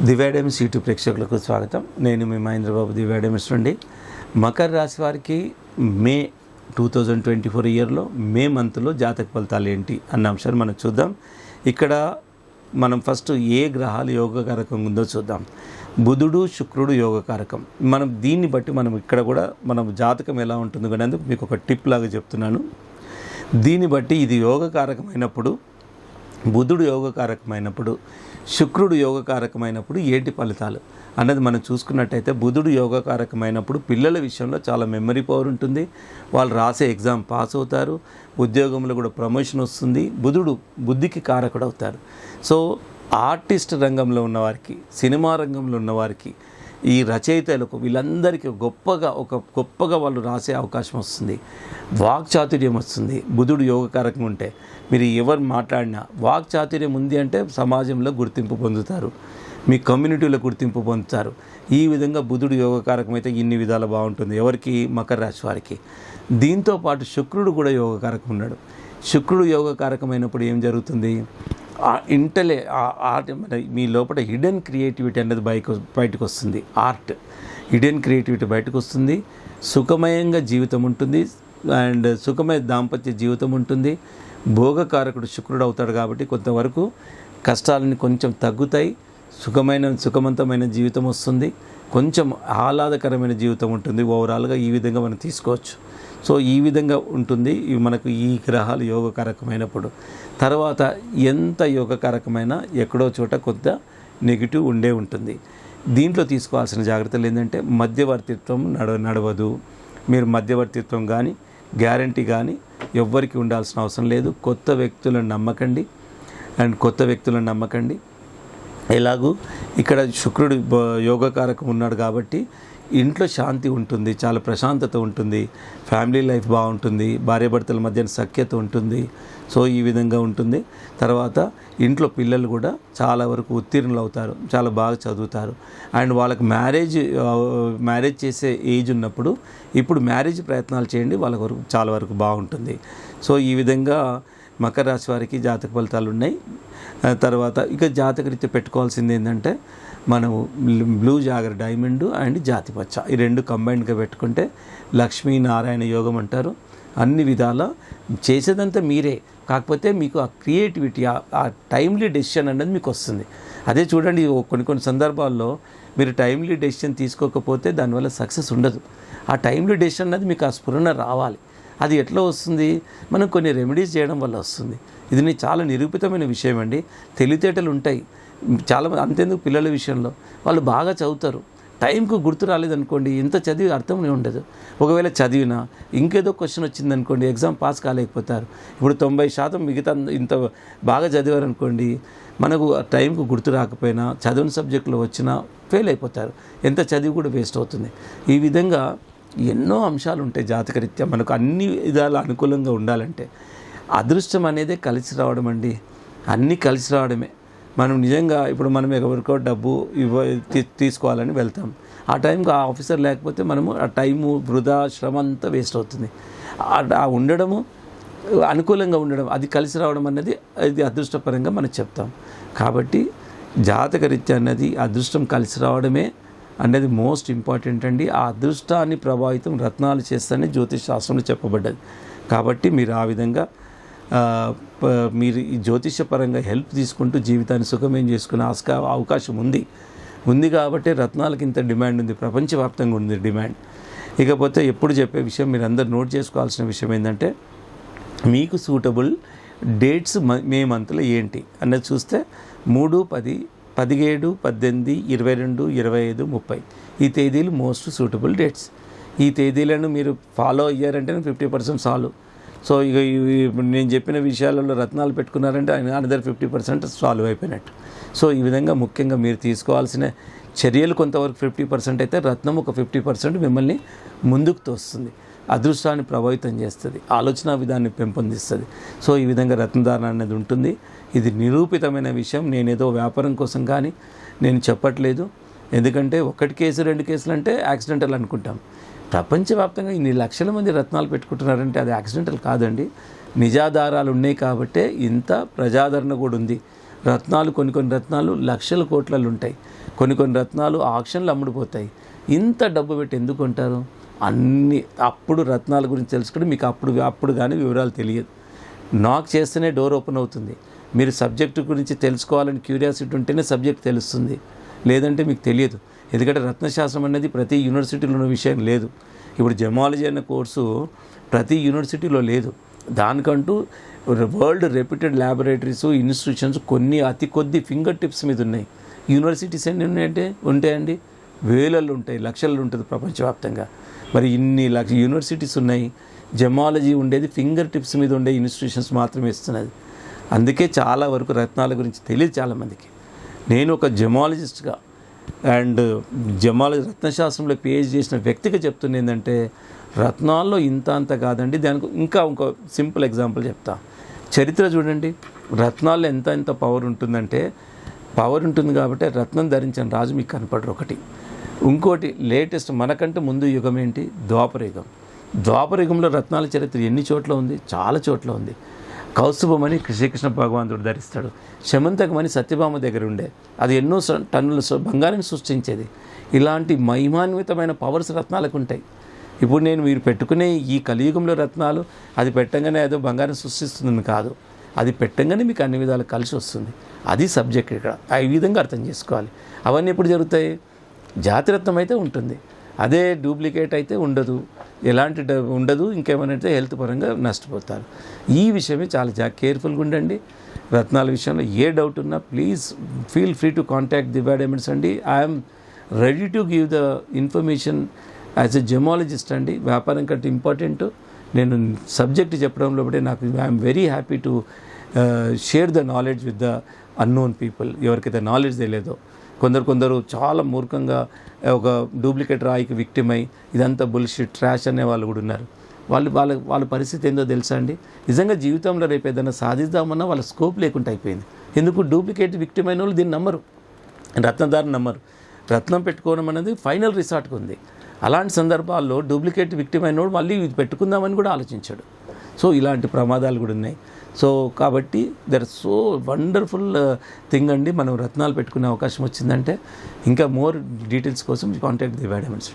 దివ్యాడెమిస్ YouTube ప్రేక్షకులకు స్వాగతం. నేను మీ మహేంద్రబాబు, దివ్యాడెమిస్ నుండి. మకర రాశి వారికి మే 2024 ఇయర్లో మే మంత్లో జాతక ఫలితాలు ఏంటి అన్న అంశాన్ని మనం చూద్దాం. ఇక్కడ మనం ఫస్ట్ ఏ గ్రహాలు యోగకారకం ఉందో చూద్దాం. బుధుడు, శుక్రుడు యోగకారకం. మనం దీన్ని బట్టి మనం ఇక్కడ కూడా మనం జాతకం ఎలా ఉంటుందో కానీ మీకు ఒక టిప్ లాగా చెప్తున్నాను. దీన్ని బట్టి ఇది యోగకారకమైనప్పుడు, బుధుడు యోగకారకమైనప్పుడు, శుక్రుడు యోగకారకమైనప్పుడు ఏంటి ఫలితాలు అన్నది మనం చూసుకున్నట్టయితే, బుధుడు యోగకారకమైనప్పుడు పిల్లల విషయంలో చాలా మెమరీ పవర్ ఉంటుంది. వాళ్ళు రాసే ఎగ్జామ్ పాస్ అవుతారు, ఉద్యోగంలో కూడా ప్రమోషన్ వస్తుంది. బుధుడు బుద్ధికి కారకుడు అవుతారు. సో ఆర్టిస్ట్ రంగంలో ఉన్నవారికి, సినిమా రంగంలో ఉన్నవారికి, ఈ రచయితలకు, వీళ్ళందరికీ గొప్పగా వాళ్ళు రాసే అవకాశం వస్తుంది. వాక్చాతుర్యం వస్తుంది. బుధుడు యోగకారకం ఉంటే మీరు ఎవరు మాట్లాడినా వాక్చాతుర్యం ఉంది అంటే సమాజంలో గుర్తింపు పొందుతారు, మీ కమ్యూనిటీలో గుర్తింపు పొందుతారు. ఈ విధంగా బుధుడు యోగకారకం అయితే ఇన్ని విధాలు బాగుంటుంది. ఎవరికి? మకర రాశి వారికి. దీంతోపాటు శుక్రుడు కూడా యోగకారకం ఉన్నాడు. శుక్రుడు యోగకారకమైనప్పుడు ఏం జరుగుతుంది? మీ లోపల హిడెన్ క్రియేటివిటీ అనేది బయటకు వస్తుంది. ఆర్ట్, హిడెన్ క్రియేటివిటీ బయటకు వస్తుంది. సుఖమయంగా జీవితం ఉంటుంది అండ్ సుఖమయ దాంపత్య జీవితం ఉంటుంది. భోగకారకుడు శుక్రుడు అవుతాడు కాబట్టి కొంతవరకు కష్టాలని కొంచెం తగ్గుతాయి. సుఖవంతమైన జీవితం వస్తుంది. కొంచెం ఆహ్లాదకరమైన జీవితం ఉంటుంది. ఓవరాల్గా ఈ విధంగా మనం తీసుకోవచ్చు. సో ఈ విధంగా ఉంటుంది మనకు ఈ గ్రహాలు యోగకారకమైనప్పుడు. తర్వాత ఎంత యోగకారకమైనా ఎక్కడో చోట కొంత నెగిటివ్ ఉంటుంది. దీంట్లో తీసుకోవాల్సిన జాగ్రత్తలు ఏంటంటే, మధ్యవర్తిత్వం నడవదు. మీరు మధ్యవర్తిత్వం కానీ గ్యారంటీ కానీ ఎవ్వరికి ఉండాల్సిన అవసరం లేదు. కొత్త వ్యక్తులను నమ్మకండి. ఎలాగూ ఇక్కడ శుక్రుడు యోగకారకం ఉన్నాడు కాబట్టి ఇంట్లో శాంతి ఉంటుంది, చాలా ప్రశాంతత ఉంటుంది, ఫ్యామిలీ లైఫ్ బాగుంటుంది, భార్యాభర్తల మధ్య సఖ్యత ఉంటుంది. సో ఈ విధంగా ఉంటుంది. తర్వాత ఇంట్లో పిల్లలు కూడా చాలా వరకు ఉత్తీర్ణులు అవుతారు, చాలా బాగా చదువుతారు. అండ్ వాళ్ళకి మ్యారేజ్ చేసే ఏజ్ ఉన్నప్పుడు ఇప్పుడు మ్యారేజ్ ప్రయత్నాలు చేయండి, వాళ్ళ వరకు చాలా వరకు బాగుంటుంది. సో ఈ విధంగా మకర రాశి వారికి జాతక ఫలితాలు ఉన్నాయి. తర్వాత ఇక జాతకరీత్యా పెట్టుకోవాల్సింది ఏంటంటే, మనము బ్లూ జాగర్ డైమండ్ అండ్ జాతిపచ్చ ఈ రెండు కంబైన్డ్గా పెట్టుకుంటే లక్ష్మీనారాయణ యోగం అంటారు. అన్ని విధాల చేసేదంతా మీరే, కాకపోతే మీకు ఆ క్రియేటివిటీ, ఆ టైమ్లీ డెసిషన్ అనేది మీకు వస్తుంది. అదే చూడండి, కొన్ని సందర్భాల్లో మీరు టైమ్లీ డెసిషన్ తీసుకోకపోతే దానివల్ల సక్సెస్ ఉండదు. ఆ టైమ్లీ డెసిషన్ అనేది మీకు ఆ స్ఫురణ రావాలి. అది ఎట్లా వస్తుంది? మనం కొన్ని రెమెడీస్ చేయడం వల్ల వస్తుంది. ఇది చాలా నిరూపితమైన విషయం అండి. తెలివితేటలు ఉంటాయి చాలా. అంతేందుకు పిల్లల విషయంలో వాళ్ళు బాగా చదువుతారు, టైంకు గుర్తు రాలేదనుకోండి, ఇంత చదివి అర్థమే ఉండదు. ఒకవేళ చదివినా ఇంకేదో క్వశ్చన్ వచ్చిందనుకోండి, ఎగ్జామ్ పాస్ కాలేకపోతారు. ఇప్పుడు 90% మిగతా ఇంత బాగా చదివారనుకోండి, మనకు టైంకు గుర్తు రాకపోయినా చదివిన సబ్జెక్టులో వచ్చినా ఫెయిల్ అయిపోతారు. ఎంత చదివి కూడా వేస్ట్ అవుతుంది. ఈ విధంగా ఎన్నో అంశాలు ఉంటాయి జాతకరీత్యా. మనకు అన్ని విధాలు అనుకూలంగా ఉండాలంటే అదృష్టం అనేది కలిసి రావడం అండి. అన్నీ కలిసి రావడమే. మనం నిజంగా ఇప్పుడు మనం ఎవరికో డబ్బు తీసుకోవాలని వెళ్తాం. ఆ టైంకి ఆ ఆఫీసర్ లేకపోతే మనము ఆ టైము వృధా, శ్రమ అంతా వేస్ట్ అవుతుంది. ఆ ఉండడము, అనుకూలంగా ఉండడం, అది కలిసి రావడం అనేది అది అదృష్టపరంగా మనం చెప్తాం. కాబట్టి జాతకరీత్యా అన్నది అదృష్టం కలిసి రావడమే అనేది మోస్ట్ ఇంపార్టెంట్ అండి. ఆ అదృష్టాన్ని ప్రభావితం రత్నాలు చేస్తానని జ్యోతిష్ శాస్త్రంలో చెప్పబడ్డది. కాబట్టి మీరు ఆ విధంగా మీరు ఈ జ్యోతిషపరంగా హెల్ప్ తీసుకుంటూ జీవితాన్ని సుఖమయం చేసుకునే అవకాశం ఉంది కాబట్టి రత్నాలకి ఇంత డిమాండ్ ఉంది, ప్రపంచవ్యాప్తంగా ఉంది డిమాండ్. ఇకపోతే ఎప్పుడు చెప్పే విషయం, మీరు అందరు నోట్ చేసుకోవాల్సిన విషయం ఏంటంటే, మీకు సూటబుల్ డేట్స్ మే మంత్లో ఏంటి అన్నది చూస్తే 3, 10, 17, 18, 22, 25, 30 ఈ తేదీలు మోస్ట్ సూటబుల్ డేట్స్. ఈ తేదీలను మీరు ఫాలో అయ్యారంటే 50% చాలు. సో ఇక నేను చెప్పిన విషయాలలో రత్నాలు పెట్టుకున్నారంటే అనదర్ 50% సాల్వ్ అయిపోయినట్టు. సో ఈ విధంగా ముఖ్యంగా మీరు తీసుకోవాల్సిన చర్యలు కొంతవరకు 50% అయితే, రత్నం ఒక 50% మిమ్మల్ని ముందుకు తోస్తుంది, అదృష్టాన్ని ప్రభావితం చేస్తుంది, ఆలోచన విధాన్ని పెంపొందిస్తుంది. సో ఈ విధంగా రత్నధారణ అనేది ఉంటుంది. ఇది నిరూపితమైన విషయం. నేనేదో వ్యాపారం కోసం కానీ నేను చెప్పట్లేదు. ఎందుకంటే 1 కేసు 2 కేసులు అంటే యాక్సిడెంటల్ అనుకుంటాం. ప్రపంచవ్యాప్తంగా ఇన్ని లక్షల మంది రత్నాలు పెట్టుకుంటున్నారంటే అది యాక్సిడెంటల్ కాదండి. నిజాధారాలు ఉన్నాయి కాబట్టే ఇంత ప్రజాదరణ కూడా ఉంది. రత్నాలు కొన్ని రత్నాలు లక్షల కోట్లలో ఉంటాయి, కొన్ని రత్నాలు ఆక్షన్లు అమ్ముడుపోతాయి. ఇంత డబ్బు పెట్టి ఎందుకు కొంటారు? అన్ని అప్పుడు రత్నాల గురించి తెలుసుకుంటే మీకు అప్పుడు కానీ వివరాలు తెలియదు. నాక్ చేస్తేనే డోర్ ఓపెన్ అవుతుంది. మీరు సబ్జెక్టు గురించి తెలుసుకోవాలని క్యూరియాసిటీ ఉంటేనే సబ్జెక్ట్ తెలుస్తుంది, లేదంటే మీకు తెలియదు. ఎందుకంటే రత్నశాస్త్రం అనేది ప్రతి యూనివర్సిటీలో ఉన్న విషయం లేదు. ఇప్పుడు జెమాలజీ అనే కోర్సు ప్రతి యూనివర్సిటీలో లేదు. దానికంటూ వరల్డ్ రెప్యూటెడ్ ల్యాబొరేటరీస్, ఇన్స్టిట్యూషన్స్ కొన్ని అతి కొద్ది ఫింగర్ టిప్స్ మీద ఉన్నాయి. యూనివర్సిటీస్ ఎన్ని ఉంటాయండి? వేలల్లో ఉంటాయి, లక్షల్లో ఉంటుంది ప్రపంచవ్యాప్తంగా. మరి ఇన్ని యూనివర్సిటీస్ ఉన్నాయి, జెమాలజీ ఉండేది ఫింగర్ టిప్స్ మీద ఉండే ఇన్స్టిట్యూషన్స్ మాత్రమే ఇస్తున్నది. అందుకే చాలా వరకు రత్నాల గురించి తెలియదు చాలామందికి. నేను ఒక జెమాలజిస్ట్గా అండ్ జెమాలజీ రత్నశాస్త్రంలో పిహెచ్డి చేసిన వ్యక్తిగా చెప్తున్నా ఏంటంటే, రత్నాల్లో అంత కాదండి. దానికి ఇంకో సింపుల్ ఎగ్జాంపుల్ చెప్తా. చరిత్ర చూడండి, రత్నాల్లో ఎంత పవర్ ఉంటుందంటే, పవర్ ఉంటుంది కాబట్టి రత్నం ధరించిన రాజు మీకు కనపడరు ఒకటి. ఇంకోటి లేటెస్ట్ మనకంటే ముందు యుగం ఏంటి? ద్వాపరయుగం. ద్వాపరయుగంలో రత్నాల చరిత్ర ఎన్ని చోట్ల ఉంది? చాలా చోట్ల ఉంది. కౌస్తుభమని శ్రీకృష్ణ భగవంతుడు ధరిస్తాడు. శమంతకమని సత్యభామ దగ్గర ఉండే, అది ఎన్నో టన్నుల బంగారాన్ని సృష్టించేది. ఇలాంటి మహిమాన్వితమైన పవర్స్ రత్నాలకు ఉంటాయి. ఇప్పుడు మీరు పెట్టుకునే ఈ కలియుగంలో రత్నాలు అది పెట్టంగానే ఏదో బంగారం సృష్టిస్తుందని కాదు, అది పెట్టంగానే మీకు అన్ని విధాలు కలిసి వస్తుంది. అది సబ్జెక్ట్ ఇక్కడ. ఈ విధంగా అర్థం చేసుకోవాలి. అవన్నీ ఎప్పుడు జరుగుతాయి? జాతిరత్నం అయితే ఉంటుంది, అదే డూప్లికేట్ అయితే ఉండదు, ఉండదు. ఇంకేమైనా అయితే హెల్త్ పరంగా నష్టపోతారు. ఈ విషయమే చాలా కేర్ఫుల్గా ఉండండి. రత్నాల విషయంలో ఏ డౌట్ ఉన్నా please feel free to contact Divya diamonds అండి. I'm ready to give the information as a gemmologist అండి. వ్యాపారం కంటే ఇంపార్టెంట్ నేను సబ్జెక్ట్ చెప్పడంలో బట్టి నాకు I'm very happy to share the knowledge with the unknown people. ఎవరికైతే నాలెడ్జ్ తెలియదో, కొందరు చాలా మూర్ఖంగా ఒక డూప్లికేట్ రాయికి విక్టిమ్ అయి ఇదంతా బుల్షిట్ ట్రాష్ అనే వాళ్ళు కూడా ఉన్నారు. వాళ్ళ పరిస్థితి ఏందో తెలుసా అండి? నిజంగా జీవితంలో రేపు ఏదైనా సాధిద్దామన్నా వాళ్ళ స్కోప్ లేకుండా అయిపోయింది. ఎందుకు? డూప్లికేట్ విక్టిమ్ అయిన వాళ్ళు దీన్ని నమ్మరు, రత్నదారుని నమ్మరు. రత్నం పెట్టుకోవడం అనేది ఫైనల్ రిసార్ట్కి ఉంది. అలాంటి సందర్భాల్లో డూప్లికేట్ విక్టిమ్ అయినోడు మళ్ళీ ఇది పెట్టుకుందామని కూడా ఆలోచించాడు. సో ఇలాంటి ప్రమాదాలు కూడా ఉన్నాయి. సో కాబట్టి దర్ సో వండర్ఫుల్ థింగ్ అండి. మనం రత్నాలు పెట్టుకునే అవకాశం వచ్చిందంటే ఇంకా మోర్ డీటెయిల్స్ కోసం కాంటాక్ట్ దివ్య డైమండ్స్.